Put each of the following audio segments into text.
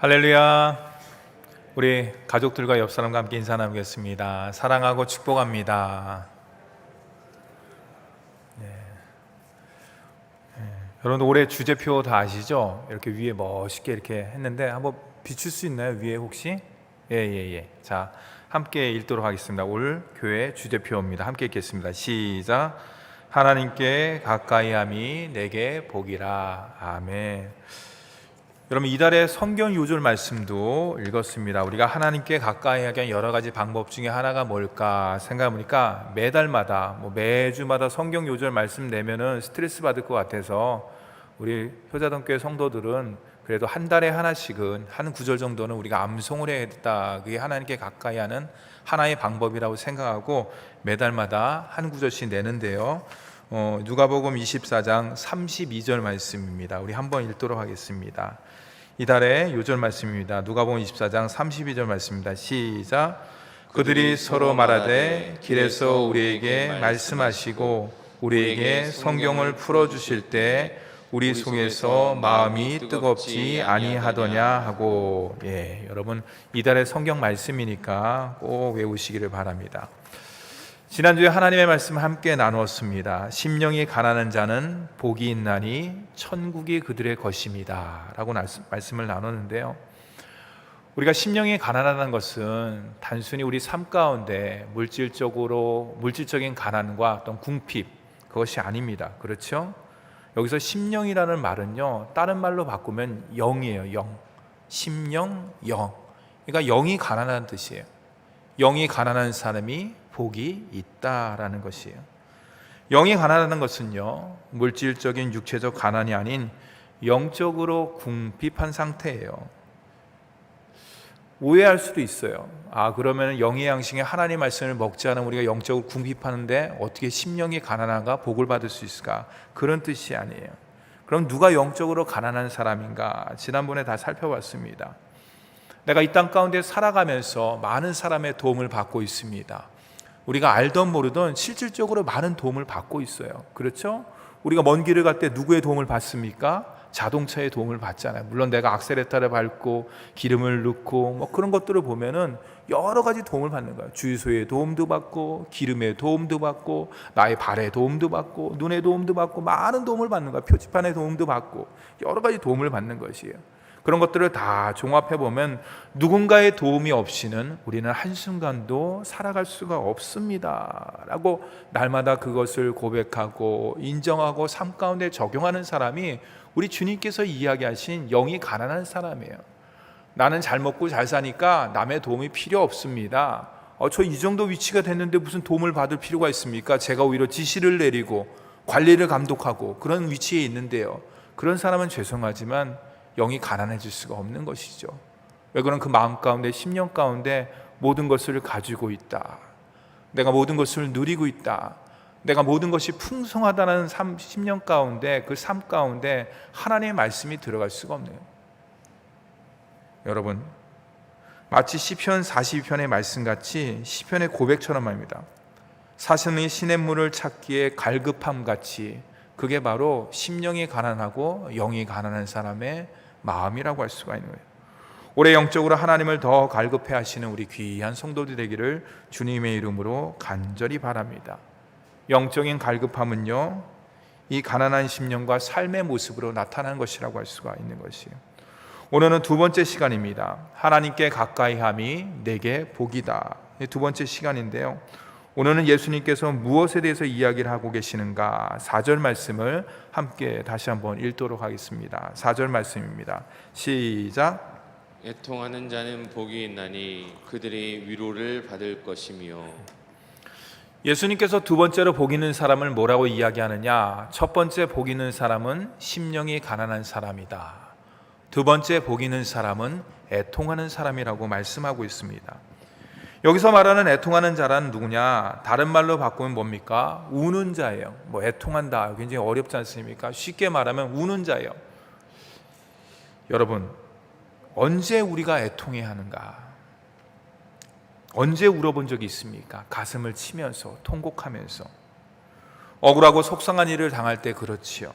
할렐루야. 우리 가족들과 옆 사람과 함께 인사 나누겠습니다. 사랑하고 축복합니다. 여러분들 올해 주제표 다 아시죠? 이렇게 위에 멋있게 이렇게 했는데 한번 비출 수 있나요? 위에 혹시? 예. 자, 함께 읽도록 하겠습니다. 올 교회 주제표입니다. 함께 읽겠습니다. 시작. 하나님께 가까이함이 내게 복이라. 아멘. 여러분, 이달의 성경 요절 말씀도 읽었습니다. 우리가 하나님께 가까이 하기 위한 여러 가지 방법 중에 하나가 뭘까 생각해보니까 매달마다 매주마다 성경 요절 말씀 내면은 스트레스 받을 것 같아서 우리 효자동교회 성도들은 그래도 한 달에 하나씩은 한 구절 정도는 우리가 암송을 해야겠다. 그게 하나님께 가까이 하는 하나의 방법이라고 생각하고 매달마다 한 구절씩 내는데요. 누가복음 24장 32절 말씀입니다. 우리 한번 읽도록 하겠습니다. 이달의 요절 말씀입니다. 누가복음 24장 32절 말씀입니다. 시작. 그들이 서로 말하되 길에서 우리에게 말씀하시고 우리에게 성경을 풀어주실 때 우리 속에서 마음이 뜨겁지 아니하더냐 하고. 여러분, 이달의 성경 말씀이니까 꼭 외우시기를 바랍니다. 지난주에 하나님의 말씀 함께 나누었습니다. 심령이 가난한 자는 복이 있나니 천국이 그들의 것입니다 라고 말씀을 나눴는데요, 우리가 심령이 가난하다는 것은 단순히 우리 삶 가운데 물질적인 가난과 어떤 궁핍, 그것이 아닙니다. 그렇죠? 여기서 심령이라는 말은요, 다른 말로 바꾸면 영이에요. 영. 심령, 영. 그러니까 영이 가난한 뜻이에요. 영이 가난한 사람이 복이 있다라는 것이에요. 영이 가난하다는 것은요, 물질적인 육체적 가난이 아닌 영적으로 궁핍한 상태예요. 오해할 수도 있어요. 그러면 영의 양식에 하나님 말씀을 먹지 않으면 우리가 영적으로 궁핍하는데 어떻게 심령이 가난한가 복을 받을 수 있을까? 그런 뜻이 아니에요. 그럼 누가 영적으로 가난한 사람인가? 지난번에 다 살펴봤습니다. 내가 이 땅 가운데 살아가면서 많은 사람의 도움을 받고 있습니다. 우리가 알던 모르던 실질적으로 많은 도움을 받고 있어요. 그렇죠? 우리가 먼 길을 갈 때 누구의 도움을 받습니까? 자동차의 도움을 받잖아요. 물론 내가 악셀레터를 밟고 기름을 넣고 그런 것들을 보면은 여러 가지 도움을 받는 거예요. 주유소의 도움도 받고 기름의 도움도 받고 나의 발의 도움도 받고 눈의 도움도 받고 많은 도움을 받는 거예요. 표지판의 도움도 받고 여러 가지 도움을 받는 것이에요. 그런 것들을 다 종합해보면 누군가의 도움이 없이는 우리는 한순간도 살아갈 수가 없습니다 라고 날마다 그것을 고백하고 인정하고 삶 가운데 적용하는 사람이 우리 주님께서 이야기하신 영이 가난한 사람이에요. 나는 잘 먹고 잘 사니까 남의 도움이 필요 없습니다. 저 이 정도 위치가 됐는데 무슨 도움을 받을 필요가 있습니까? 제가 오히려 지시를 내리고 관리를 감독하고 그런 위치에 있는데요, 그런 사람은 죄송하지만 영이 가난해질 수가 없는 것이죠. 왜 그런 그 마음 가운데 심령 가운데 모든 것을 가지고 있다, 내가 모든 것을 누리고 있다, 내가 모든 것이 풍성하다는 심령 가운데 그 삶 가운데 하나님의 말씀이 들어갈 수가 없네요. 여러분, 마치 시편 42편의 말씀같이 시편의 고백처럼 말입니다. 사슴이 시냇물을 찾기에 갈급함같이 그게 바로 심령이 가난하고 영이 가난한 사람의 마음이라고 할 수가 있는 거예요. 올해 영적으로 하나님을 더 갈급해 하시는 우리 귀한 성도들 되기를 주님의 이름으로 간절히 바랍니다. 영적인 갈급함은요, 이 가난한 심령과 삶의 모습으로 나타나는 것이라고 할 수가 있는 것이에요. 오늘은 두 번째 시간입니다. 하나님께 가까이함이 내게 복이다. 두 번째 시간인데요, 오늘은 예수님께서 무엇에 대해서 이야기를 하고 계시는가? 4절 말씀을 함께 다시 한번 읽도록 하겠습니다. 4절 말씀입니다. 시작. 애통하는 자는 복이 있나니 그들이 위로를 받을 것이며. 예수님께서 두 번째로 복 있는 사람을 뭐라고 이야기하느냐? 첫 번째 복 있는 사람은 심령이 가난한 사람이다. 두 번째 복 있는 사람은 애통하는 사람이라고 말씀하고 있습니다. 여기서 말하는 애통하는 자란 누구냐? 다른 말로 바꾸면 뭡니까? 우는 자예요. 애통한다, 굉장히 어렵지 않습니까? 쉽게 말하면 우는 자예요. 여러분, 언제 우리가 애통해야 하는가? 언제 울어본 적이 있습니까? 가슴을 치면서, 통곡하면서. 억울하고 속상한 일을 당할 때 그렇지요.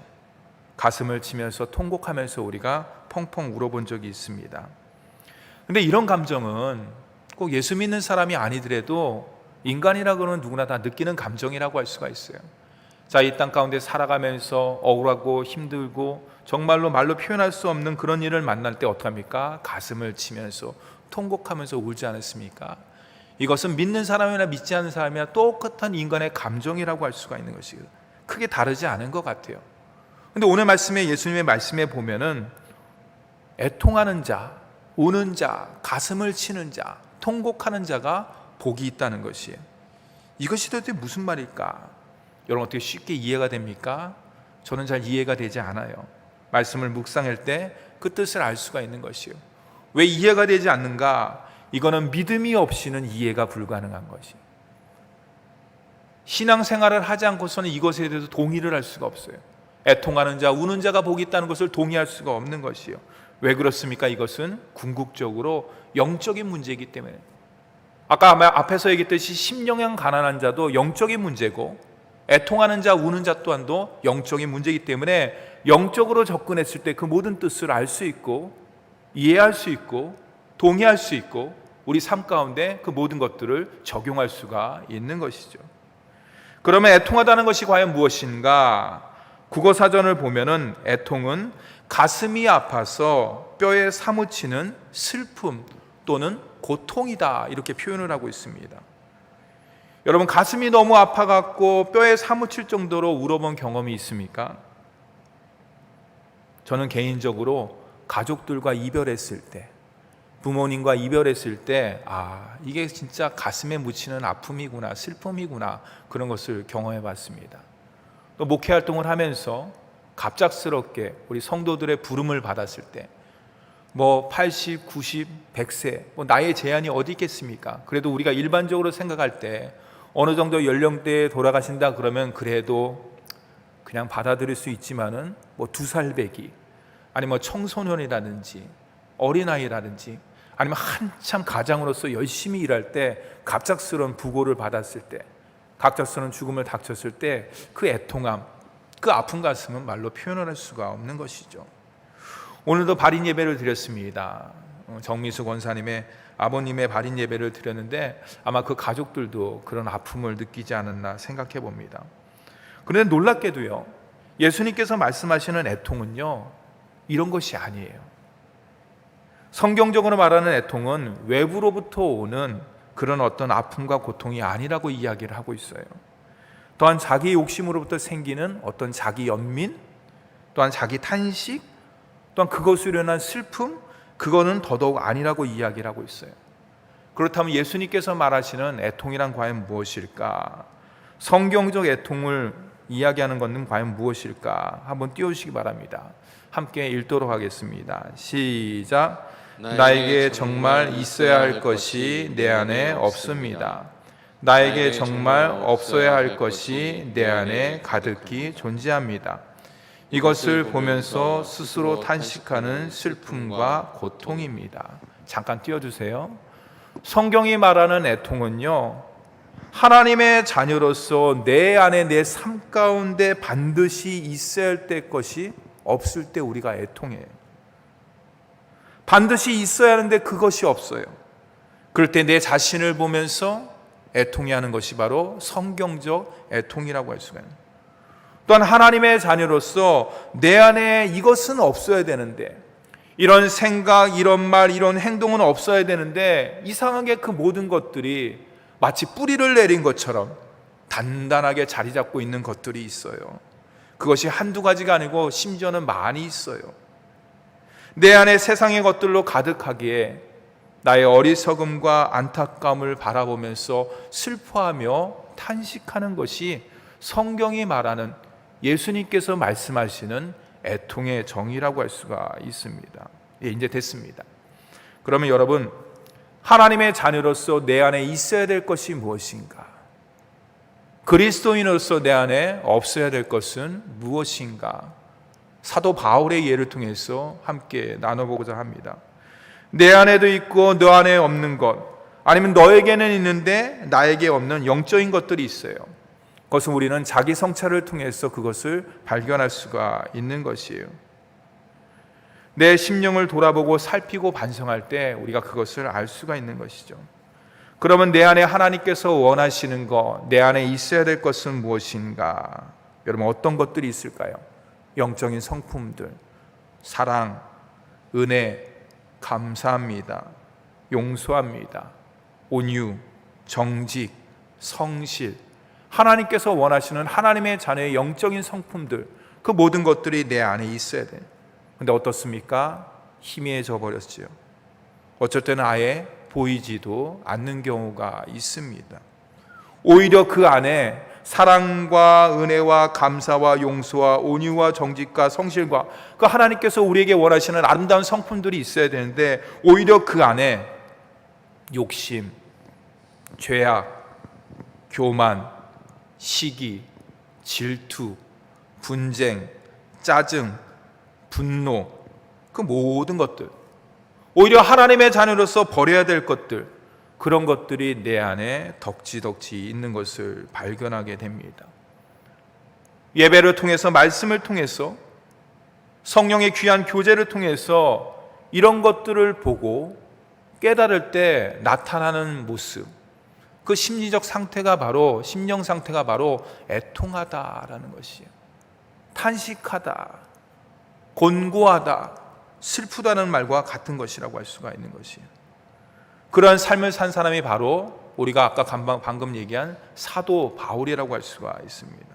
가슴을 치면서 통곡하면서 우리가 펑펑 울어본 적이 있습니다. 근데 이런 감정은 꼭 예수 믿는 사람이 아니더라도 인간이라고는 누구나 다 느끼는 감정이라고 할 수가 있어요. 자, 이 땅 가운데 살아가면서 억울하고 힘들고 정말로 말로 표현할 수 없는 그런 일을 만날 때 어떡합니까? 가슴을 치면서 통곡하면서 울지 않습니까? 이것은 믿는 사람이나 믿지 않는 사람이나 똑같은 인간의 감정이라고 할 수가 있는 것이에요. 크게 다르지 않은 것 같아요. 근데 오늘 말씀에, 예수님의 말씀에 보면은 애통하는 자, 우는 자, 가슴을 치는 자, 통곡하는 자가 복이 있다는 것이에요. 이것이 도대체 무슨 말일까? 여러분 어떻게 쉽게 이해가 됩니까? 저는 잘 이해가 되지 않아요. 말씀을 묵상할 때 그 뜻을 알 수가 있는 것이에요. 왜 이해가 되지 않는가? 이거는 믿음이 없이는 이해가 불가능한 것이에요. 신앙생활을 하지 않고서는 이것에 대해서 동의를 할 수가 없어요. 애통하는 자, 우는 자가 복이 있다는 것을 동의할 수가 없는 것이에요. 왜 그렇습니까? 이것은 궁극적으로 영적인 문제이기 때문에. 아까 앞에서 얘기했듯이 심령양 가난한 자도 영적인 문제고, 애통하는 자, 우는 자 또한도 영적인 문제이기 때문에 영적으로 접근했을 때 그 모든 뜻을 알 수 있고 이해할 수 있고 동의할 수 있고 우리 삶 가운데 그 모든 것들을 적용할 수가 있는 것이죠. 그러면 애통하다는 것이 과연 무엇인가? 국어사전을 보면은 애통은 가슴이 아파서 뼈에 사무치는 슬픔 또는 고통이다, 이렇게 표현을 하고 있습니다. 여러분, 가슴이 너무 아파갖고 뼈에 사무칠 정도로 울어본 경험이 있습니까? 저는 개인적으로 가족들과 이별했을 때, 부모님과 이별했을 때, 이게 진짜 가슴에 묻히는 아픔이구나, 슬픔이구나, 그런 것을 경험해 봤습니다. 또 목회 활동을 하면서 갑작스럽게 우리 성도들의 부름을 받았을 때, 80, 90, 100세, 나이의 제한이 어디 있겠습니까? 그래도 우리가 일반적으로 생각할 때 어느 정도 연령대에 돌아가신다 그러면 그래도 그냥 받아들일 수 있지만은 2살 배기, 아니면 청소년이라든지 어린아이라든지, 아니면 한참 가장으로서 열심히 일할 때 갑작스러운 부고를 받았을 때, 갑작스러운 죽음을 닥쳤을 때 그 애통함, 그 아픈 가슴은 말로 표현을 할 수가 없는 것이죠. 오늘도 발인 예배를 드렸습니다. 정미수 권사님의 아버님의 발인 예배를 드렸는데 아마 그 가족들도 그런 아픔을 느끼지 않았나 생각해 봅니다. 그런데 놀랍게도요, 예수님께서 말씀하시는 애통은요, 이런 것이 아니에요. 성경적으로 말하는 애통은 외부로부터 오는 그런 어떤 아픔과 고통이 아니라고 이야기를 하고 있어요. 또한 자기 욕심으로부터 생기는 어떤 자기 연민, 또한 자기 탄식, 또한 그것으로 인한 슬픔, 그거는 더더욱 아니라고 이야기를 하고 있어요. 그렇다면 예수님께서 말하시는 애통이란 과연 무엇일까? 성경적 애통을 이야기하는 것은 과연 무엇일까? 한번 띄워주시기 바랍니다. 함께 읽도록 하겠습니다. 시작. 나에게 정말 있어야 할 것이 내 안에 없습니다. 나에게 정말 없어야 할 것이 내 안에 가득히 존재합니다. 이것을 보면서 스스로 탄식하는 슬픔과 고통입니다. 잠깐 띄워주세요. 성경이 말하는 애통은요, 하나님의 자녀로서 내 안에, 내 삶 가운데 반드시 있어야 할 때 것이 없을 때 우리가 애통해요. 반드시 있어야 하는데 그것이 없어요. 그럴 때 내 자신을 보면서 애통해하는 것이 바로 성경적 애통이라고 할 수가 있는. 또한 하나님의 자녀로서 내 안에 이것은 없어야 되는데, 이런 생각, 이런 말, 이런 행동은 없어야 되는데 이상하게 그 모든 것들이 마치 뿌리를 내린 것처럼 단단하게 자리 잡고 있는 것들이 있어요. 그것이 한두 가지가 아니고 심지어는 많이 있어요. 내 안에 세상의 것들로 가득하기에 나의 어리석음과 안타까움을 바라보면서 슬퍼하며 탄식하는 것이 성경이 말하는, 예수님께서 말씀하시는 애통의 정의라고 할 수가 있습니다. 이제 됐습니다. 그러면 여러분, 하나님의 자녀로서 내 안에 있어야 될 것이 무엇인가? 그리스도인으로서 내 안에 없어야 될 것은 무엇인가? 사도 바울의 예를 통해서 함께 나눠보고자 합니다. 내 안에도 있고 너 안에 없는 것, 아니면 너에게는 있는데 나에게 없는 영적인 것들이 있어요. 그것은 우리는 자기 성찰을 통해서 그것을 발견할 수가 있는 것이에요. 내 심령을 돌아보고 살피고 반성할 때 우리가 그것을 알 수가 있는 것이죠. 그러면 내 안에 하나님께서 원하시는 것, 내 안에 있어야 될 것은 무엇인가? 여러분, 어떤 것들이 있을까요? 영적인 성품들, 사랑, 은혜, 감사합니다, 용서합니다, 온유, 정직, 성실, 하나님께서 원하시는 하나님의 자녀의 영적인 성품들, 그 모든 것들이 내 안에 있어야 돼요. 근데 어떻습니까? 희미해져 버렸지요. 어쩔 때는 아예 보이지도 않는 경우가 있습니다. 오히려 그 안에 사랑과 은혜와 감사와 용서와 온유와 정직과 성실과 그 하나님께서 우리에게 원하시는 아름다운 성품들이 있어야 되는데, 오히려 그 안에 욕심, 죄악, 교만, 시기, 질투, 분쟁, 짜증, 분노, 그 모든 것들, 오히려 하나님의 자녀로서 버려야 될 것들, 그런 것들이 내 안에 덕지덕지 있는 것을 발견하게 됩니다. 예배를 통해서, 말씀을 통해서, 성령의 귀한 교제를 통해서 이런 것들을 보고 깨달을 때 나타나는 모습, 그 심리적 상태가 바로, 심령 상태가 바로 애통하다라는 것이에요. 탄식하다, 곤고하다, 슬프다는 말과 같은 것이라고 할 수가 있는 것이에요. 그러한 삶을 산 사람이 바로 우리가 아까 방금 얘기한 사도 바울이라고 할 수가 있습니다.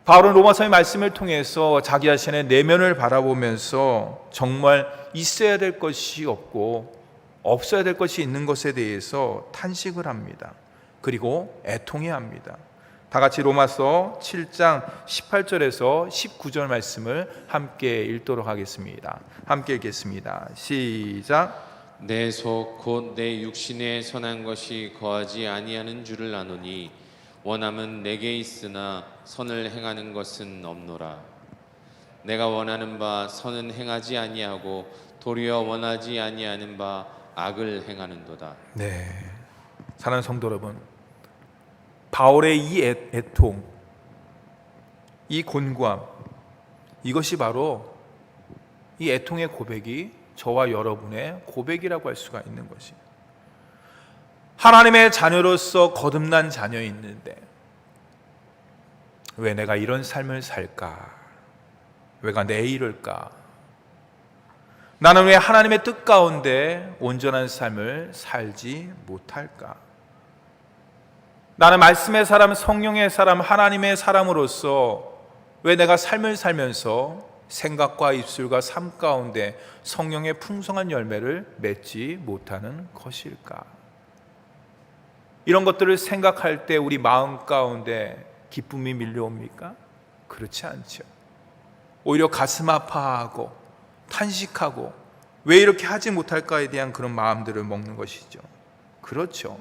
바울은 로마서의 말씀을 통해서 자기 자신의 내면을 바라보면서 정말 있어야 될 것이 없고 없어야 될 것이 있는 것에 대해서 탄식을 합니다. 그리고 애통해합니다. 다 같이 로마서 7장 18절에서 19절 말씀을 함께 읽도록 하겠습니다. 함께 읽겠습니다. 시작. 내 속 곧 내 육신에 선한 것이 거하지 아니하는 줄을 아노니 원함은 내게 있으나 선을 행하는 것은 없노라. 내가 원하는 바 선은 행하지 아니하고 도리어 원하지 아니하는 바 악을 행하는도다. 네, 사랑하는 성도 여러분, 바울의 이 애통, 이 곤고함, 이것이 바로 이 애통의 고백이 저와 여러분의 고백이라고 할 수가 있는 것이에요. 하나님의 자녀로서 거듭난 자녀 있는데 왜 내가 이런 삶을 살까? 왜가 내 이럴까? 나는 왜 하나님의 뜻 가운데 온전한 삶을 살지 못할까? 나는 말씀의 사람, 성령의 사람, 하나님의 사람으로서 왜 내가 삶을 살면서 생각과 입술과 삶 가운데 성령의 풍성한 열매를 맺지 못하는 것일까? 이런 것들을 생각할 때 우리 마음 가운데 기쁨이 밀려옵니까? 그렇지 않죠. 오히려 가슴 아파하고 탄식하고 왜 이렇게 하지 못할까에 대한 그런 마음들을 먹는 것이죠. 그렇죠.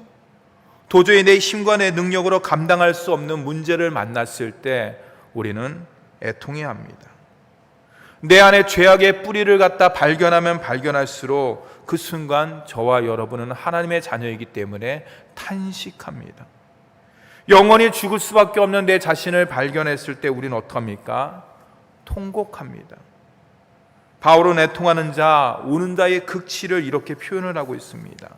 도저히 내 힘과 내 능력으로 감당할 수 없는 문제를 만났을 때 우리는 애통해야 합니다. 내 안에 죄악의 뿌리를 갖다 발견하면 발견할수록 그 순간 저와 여러분은 하나님의 자녀이기 때문에 탄식합니다. 영원히 죽을 수밖에 없는 내 자신을 발견했을 때 우리는 어떡합니까? 통곡합니다. 바울은 애통하는 자, 우는 자의 극치를 이렇게 표현을 하고 있습니다.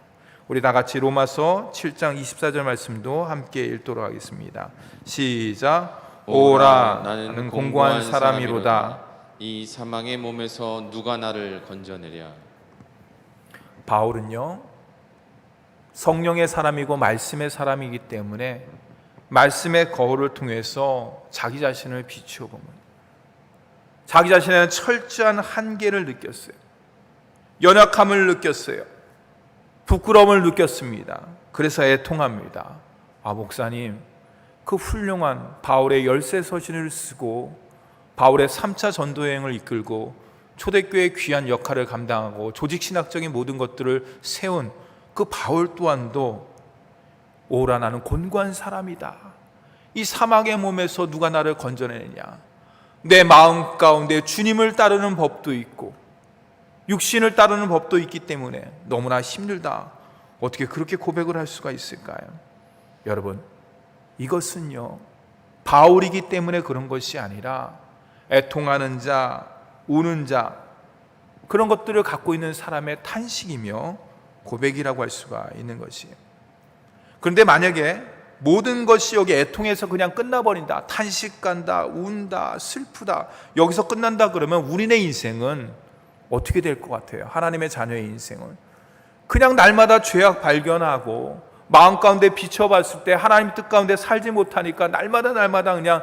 우리 다 같이 로마서 7장 24절 말씀도 함께 읽도록 하겠습니다. 시작. 오라, 나는 공고한 사람이로다. 이 사망의 몸에서 누가 나를 건져내랴. 바울은요, 성령의 사람이고 말씀의 사람이기 때문에 말씀의 거울을 통해서 자기 자신을 비추어 봅니다. 자기 자신의 철저한 한계를 느꼈어요. 연약함을 느꼈어요. 부끄러움을 느꼈습니다. 그래서 애통합니다. 아, 목사님, 그 훌륭한 바울의 열세 서신을 쓰고 바울의 3차 전도여행을 이끌고 초대교회의 귀한 역할을 감당하고 조직신학적인 모든 것들을 세운 그 바울 또한도 오라, 나는 곤고한 사람이다. 이 사막의 몸에서 누가 나를 건져내느냐. 내 마음 가운데 주님을 따르는 법도 있고 육신을 따르는 법도 있기 때문에 너무나 힘들다. 어떻게 그렇게 고백을 할 수가 있을까요? 여러분, 이것은요, 바울이기 때문에 그런 것이 아니라 애통하는 자, 우는 자, 그런 것들을 갖고 있는 사람의 탄식이며 고백이라고 할 수가 있는 것이에요. 그런데 만약에 모든 것이 여기 애통에서 그냥 끝나버린다, 탄식간다, 운다, 슬프다, 여기서 끝난다 그러면 우리네 인생은 어떻게 될 것 같아요? 하나님의 자녀의 인생은 그냥 날마다 죄악 발견하고 마음 가운데 비춰봤을 때 하나님 뜻 가운데 살지 못하니까 날마다 그냥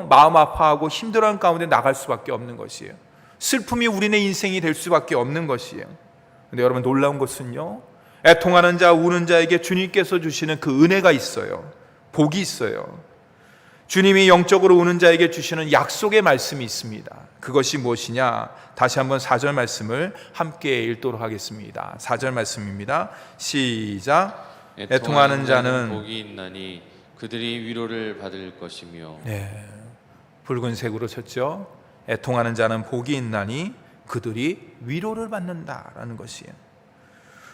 마음 아파하고 힘들어하는 가운데 나갈 수밖에 없는 것이에요. 슬픔이 우리네 인생이 될 수밖에 없는 것이에요. 근데 여러분, 놀라운 것은요, 애통하는 자, 우는 자에게 주님께서 주시는 그 은혜가 있어요. 복이 있어요. 주님이 영적으로 우는 자에게 주시는 약속의 말씀이 있습니다. 그것이 무엇이냐? 다시 한번 4절 말씀을 함께 읽도록 하겠습니다. 4절 말씀입니다. 시작. 애통하는 자는 복이 있나니 그들이 위로를 받을 것이며. 네, 붉은색으로 쳤죠. 애통하는 자는 복이 있나니 그들이 위로를 받는다라는 것이에요.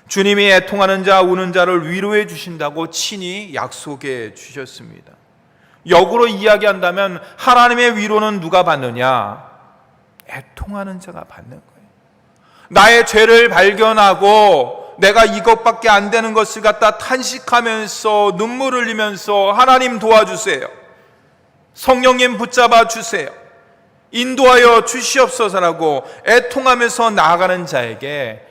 주님이 애통하는 자, 우는 자를 위로해 주신다고 친히 약속해 주셨습니다. 역으로 이야기한다면 하나님의 위로는 누가 받느냐? 애통하는 자가 받는 거예요. 나의 죄를 발견하고 내가 이것밖에 안 되는 것을 갖다 탄식하면서 눈물을 흘리면서 하나님 도와주세요, 성령님 붙잡아 주세요, 인도하여 주시옵소서라고 애통하면서 나아가는 자에게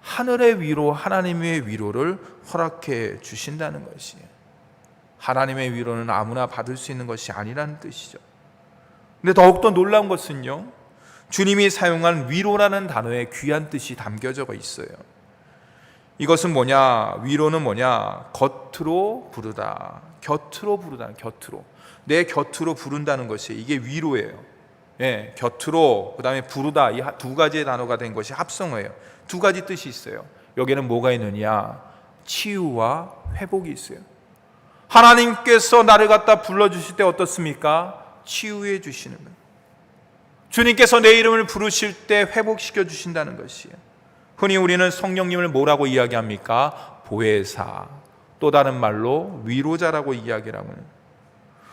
하늘의 위로, 하나님의 위로를 허락해 주신다는 것이에요. 하나님의 위로는 아무나 받을 수 있는 것이 아니라는 뜻이죠. 근데 더욱더 놀라운 것은요, 주님이 사용한 위로라는 단어에 귀한 뜻이 담겨져 있어요. 이것은 뭐냐? 위로는 뭐냐? 겉으로 부르다, 곁으로 부르다, 곁으로, 내 곁으로 부른다는 것이 이게 위로예요. 예, 곁으로, 그 다음에 부르다, 이 두 가지의 단어가 된 것이 합성어예요. 두 가지 뜻이 있어요. 여기에는 뭐가 있느냐? 치유와 회복이 있어요. 하나님께서 나를 갖다 불러주실 때 어떻습니까? 치유해 주시는 거예요. 주님께서 내 이름을 부르실 때 회복시켜 주신다는 것이에요. 흔히 우리는 성령님을 뭐라고 이야기합니까? 보혜사, 또 다른 말로 위로자라고 이야기를 하고요.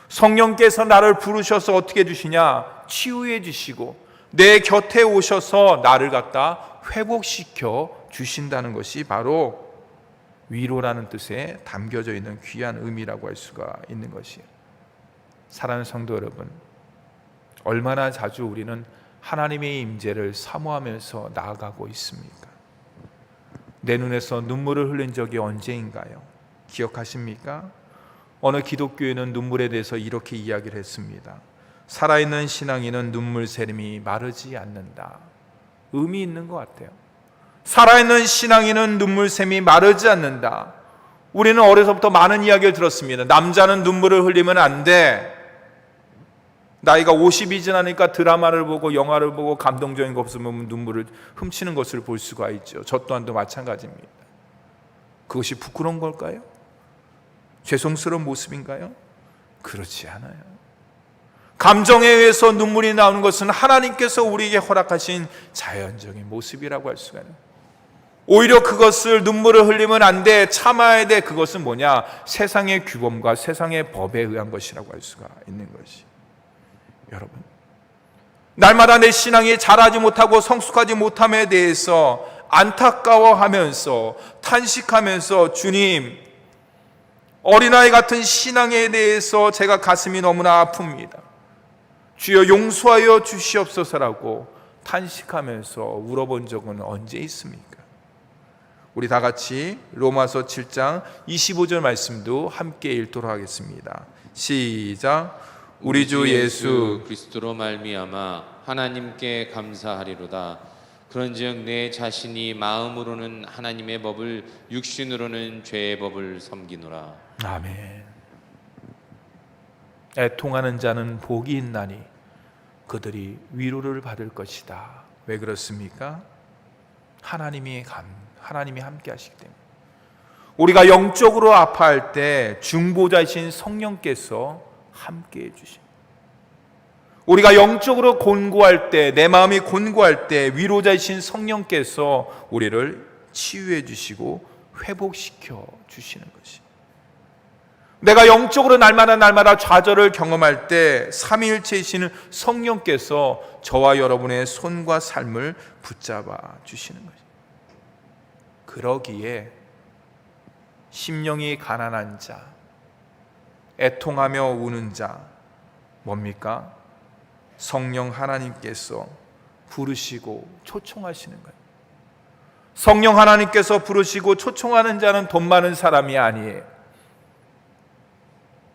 성령께서 나를 부르셔서 어떻게 해주시냐? 치유해 주시고 내 곁에 오셔서 나를 갖다 회복시켜 주신다는 것이 바로 위로라는 뜻에 담겨져 있는 귀한 의미라고 할 수가 있는 것이에요. 사랑하는 성도 여러분, 얼마나 자주 우리는 하나님의 임재를 사모하면서 나아가고 있습니까? 내 눈에서 눈물을 흘린 적이 언제인가요? 기억하십니까? 어느 기독교에는 눈물에 대해서 이렇게 이야기를 했습니다. 살아있는 신앙인은 눈물 세림이 마르지 않는다. 의미 있는 것 같아요. 살아있는 신앙인은 눈물샘이 마르지 않는다. 우리는 어려서부터 많은 이야기를 들었습니다. 남자는 눈물을 흘리면 안 돼. 나이가 50이 지나니까 드라마를 보고 영화를 보고 감동적인 거 없으면 눈물을 훔치는 것을 볼 수가 있죠. 저 또한도 마찬가지입니다. 그것이 부끄러운 걸까요? 죄송스러운 모습인가요? 그렇지 않아요. 감정에 의해서 눈물이 나오는 것은 하나님께서 우리에게 허락하신 자연적인 모습이라고 할 수가 있어요. 오히려 그것을 눈물을 흘리면 안 돼, 참아야 돼. 그것은 뭐냐? 세상의 규범과 세상의 법에 의한 것이라고 할 수가 있는 것이. 여러분, 날마다 내 신앙이 자라지 못하고 성숙하지 못함에 대해서 안타까워하면서 탄식하면서 주님, 어린아이 같은 신앙에 대해서 제가 가슴이 너무나 아픕니다. 주여 용서하여 주시옵소서라고 탄식하면서 울어본 적은 언제 있습니까? 우리 다 같이 로마서 7장 25절 말씀도 함께 읽도록 하겠습니다. 시작. 우리 주 예수 그리스도로 말미암아 하나님께 감사하리로다. 그런즉 내 자신이 마음으로는 하나님의 법을, 육신으로는 죄의 법을 섬기노라. 아멘. 애통하는 자는 복이 있나니 그들이 위로를 받을 것이다. 왜 그렇습니까? 하나님이 함께 하시기 때문에. 우리가 영적으로 아파할 때 중보자이신 성령께서 함께 해주십니다. 우리가 영적으로 곤고할 때, 내 마음이 곤고할 때 위로자이신 성령께서 우리를 치유해 주시고 회복시켜 주시는 것이. 내가 영적으로 날마다 좌절을 경험할 때 삼위일체이시는 성령께서 저와 여러분의 손과 삶을 붙잡아 주시는 거죠. 그러기에 심령이 가난한 자, 애통하며 우는 자, 뭡니까? 성령 하나님께서 부르시고 초청하시는 거예요. 성령 하나님께서 부르시고 초청하는 자는 돈 많은 사람이 아니에요.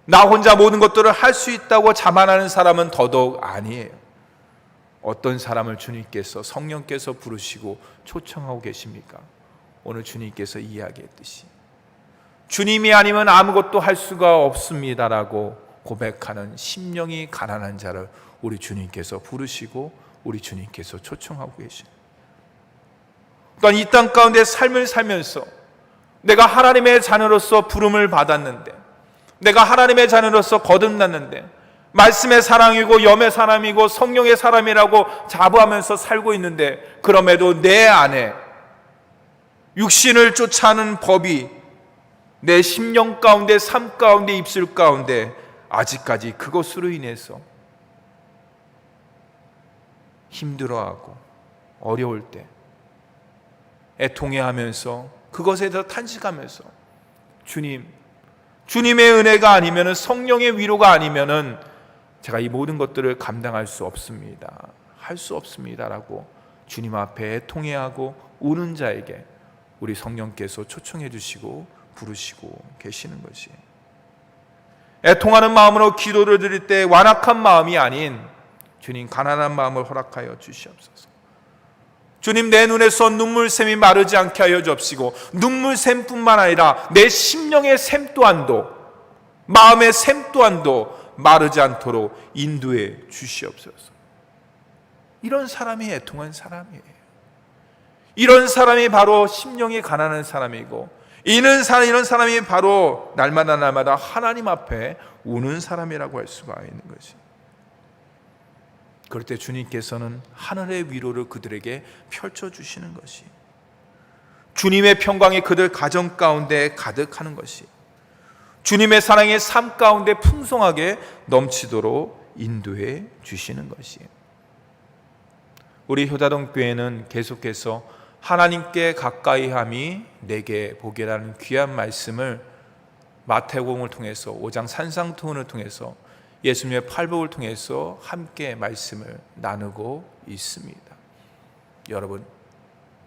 나 혼자 모든 것들을 할 수 있다고 자만하는 사람은 더더욱 아니에요. 어떤 사람을 주님께서 성령께서 부르시고 초청하고 계십니까? 오늘 주님께서 이야기했듯이 주님이 아니면 아무것도 할 수가 없습니다라고 고백하는 심령이 가난한 자를 우리 주님께서 부르시고 우리 주님께서 초청하고 계십니다. 그러니까 이 땅 가운데 삶을 살면서 내가 하나님의 자녀로서 부름을 받았는데, 내가 하나님의 자녀로서 거듭났는데 말씀의 사람이고 염의 사람이고 성령의 사람이라고 자부하면서 살고 있는데, 그럼에도 내 안에 육신을 쫓아하는 법이 내 심령 가운데, 삶 가운데, 입술 가운데 아직까지 그것으로 인해서 힘들어하고 어려울 때 애통해하면서 그것에 대해서 탄식하면서 주님의 은혜가 아니면은, 성령의 위로가 아니면은 제가 이 모든 것들을 감당할 수 없습니다, 할 수 없습니다라고 주님 앞에 애통해하고 우는 자에게 우리 성령께서 초청해 주시고 부르시고 계시는 것이, 애통하는 마음으로 기도를 드릴 때 완악한 마음이 아닌 주님 가난한 마음을 허락하여 주시옵소서. 주님, 내 눈에서 눈물샘이 마르지 않게 하여 주옵시고, 눈물샘뿐만 아니라 내 심령의 샘 또한도, 마음의 샘 또한도 마르지 않도록 인도해 주시옵소서. 이런 사람이 애통한 사람이에요. 이런 사람이 바로 심령이 가난한 사람이고, 이런 사람이 바로 날마다 하나님 앞에 우는 사람이라고 할 수가 있는 것이. 그럴 때 주님께서는 하늘의 위로를 그들에게 펼쳐주시는 것이, 주님의 평강이 그들 가정 가운데 가득하는 것이, 주님의 사랑의 삶 가운데 풍성하게 넘치도록 인도해 주시는 것이. 우리 효다동 교회는 계속해서 하나님께 가까이함이 내게 복이라는 귀한 말씀을 마태복음을 통해서 5장 산상통을 통해서 예수님의 팔복을 통해서 함께 말씀을 나누고 있습니다. 여러분,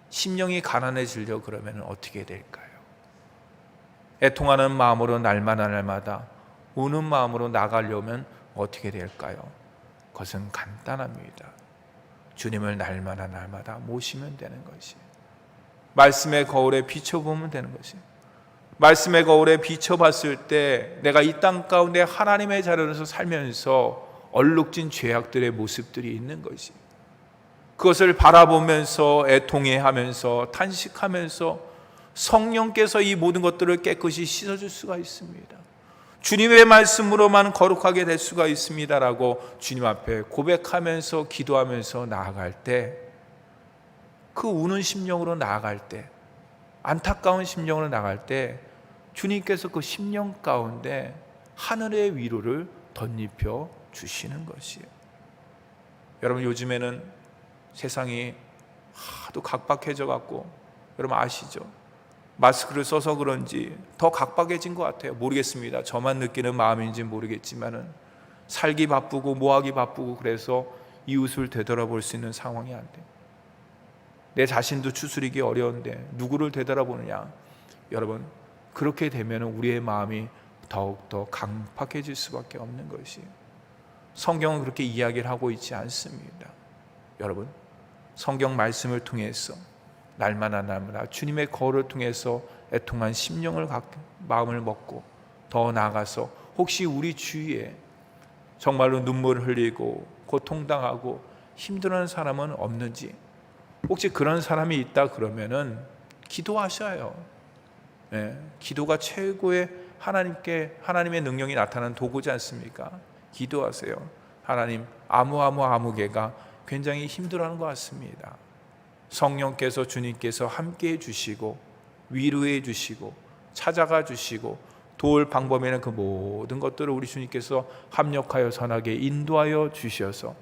심령이 가난해지려 그러면 어떻게 될까요? 애통하는 마음으로 날마다 우는 마음으로 나가려면 어떻게 될까요? 그것은 간단합니다. 주님을 날마다 모시면 되는 것이, 말씀의 거울에 비춰보면 되는 것이, 말씀의 거울에 비춰봤을 때 내가 이 땅 가운데 하나님의 자녀로서 살면서 얼룩진 죄악들의 모습들이 있는 것이, 그것을 바라보면서 애통해하면서 탄식하면서 성령께서 이 모든 것들을 깨끗이 씻어줄 수가 있습니다. 주님의 말씀으로만 거룩하게 될 수가 있습니다라고 주님 앞에 고백하면서 기도하면서 나아갈 때, 그 우는 심령으로 나아갈 때, 안타까운 심령으로 나갈 때 주님께서 그 심령 가운데 하늘의 위로를 덧입혀 주시는 것이에요. 여러분, 요즘에는 세상이 하도 각박해져 갖고, 여러분 아시죠? 마스크를 써서 그런지 더 각박해진 것 같아요. 모르겠습니다. 저만 느끼는 마음인지 모르겠지만은 살기 바쁘고 뭐하기 바쁘고, 그래서 이웃을 되돌아볼 수 있는 상황이 안 돼요. 내 자신도 추스리기 어려운데 누구를 되돌아보느냐. 여러분, 그렇게 되면 우리의 마음이 더욱더 강팍해질 수밖에 없는 것이에요. 성경은 그렇게 이야기를 하고 있지 않습니다. 여러분, 성경 말씀을 통해서 날마다 주님의 거울을 통해서 애통한 심령을 마음을 먹고, 더 나아가서 혹시 우리 주위에 정말로 눈물을 흘리고 고통당하고 힘들어하는 사람은 없는지, 혹시 그런 사람이 있다 그러면은 기도하셔요. 기도가 최고의 하나님의 능력이 나타나는 도구지 않습니까? 기도하세요. 하나님, 아무개가 굉장히 힘들어하는 것 같습니다. 성령께서, 주님께서 함께해 주시고 위로해 주시고 찾아가 주시고 도울 방법에는 그 모든 것들을 우리 주님께서 합력하여 선하게 인도하여 주셔서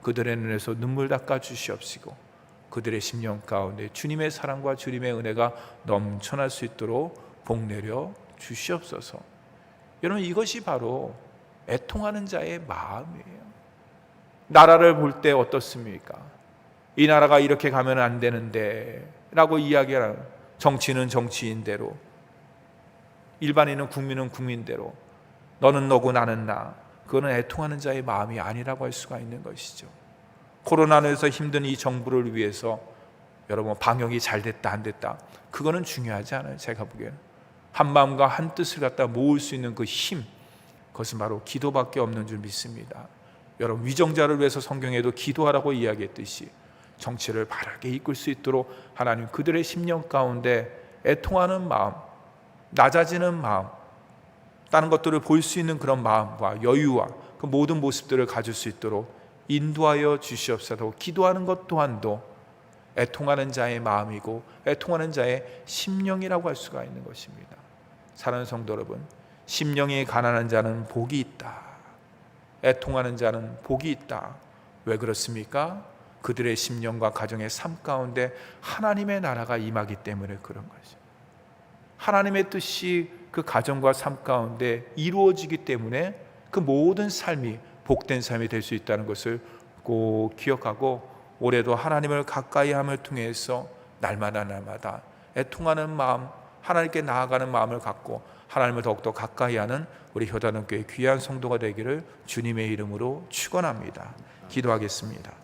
그들의 눈에서 눈물 닦아 주시옵시고 그들의 심령 가운데 주님의 사랑과 주님의 은혜가 넘쳐날 수 있도록 복내려 주시옵소서. 여러분, 이것이 바로 애통하는 자의 마음이에요. 나라를 볼 때 어떻습니까? 이 나라가 이렇게 가면 안 되는데 라고 이야기하는, 정치는 정치인대로, 일반인은 국민은 국민대로, 너는 너고 나는 나, 그거는 애통하는 자의 마음이 아니라고 할 수가 있는 것이죠. 코로나에서 힘든 이 정부를 위해서 여러분 방역이 잘 됐다 안 됐다, 그거는 중요하지 않아요. 제가 보기에는 한 마음과 한 뜻을 갖다 모을 수 있는 그 힘, 그것은 바로 기도밖에 없는 줄 믿습니다. 여러분, 위정자를 위해서 성경에도 기도하라고 이야기했듯이 정치를 바르게 이끌 수 있도록 하나님 그들의 심령 가운데 애통하는 마음, 낮아지는 마음, 다른 것들을 볼 수 있는 그런 마음과 여유와 그 모든 모습들을 가질 수 있도록 인도하여 주시옵소서. 기도하는 것 또한도 애통하는 자의 마음이고 애통하는 자의 심령이라고 할 수가 있는 것입니다. 사랑하는 성도 여러분, 심령이 가난한 자는 복이 있다. 애통하는 자는 복이 있다. 왜 그렇습니까? 그들의 심령과 가정의 삶 가운데 하나님의 나라가 임하기 때문에 그런 거죠. 하나님의 뜻이 그 가정과 삶 가운데 이루어지기 때문에 그 모든 삶이 복된 삶이 될 수 있다는 것을 꼭 기억하고, 올해도 하나님을 가까이 함을 통해서 날마다 애통하는 마음, 하나님께 나아가는 마음을 갖고 하나님을 더욱더 가까이 하는 우리 효단원교회 귀한 성도가 되기를 주님의 이름으로 축원합니다. 기도하겠습니다.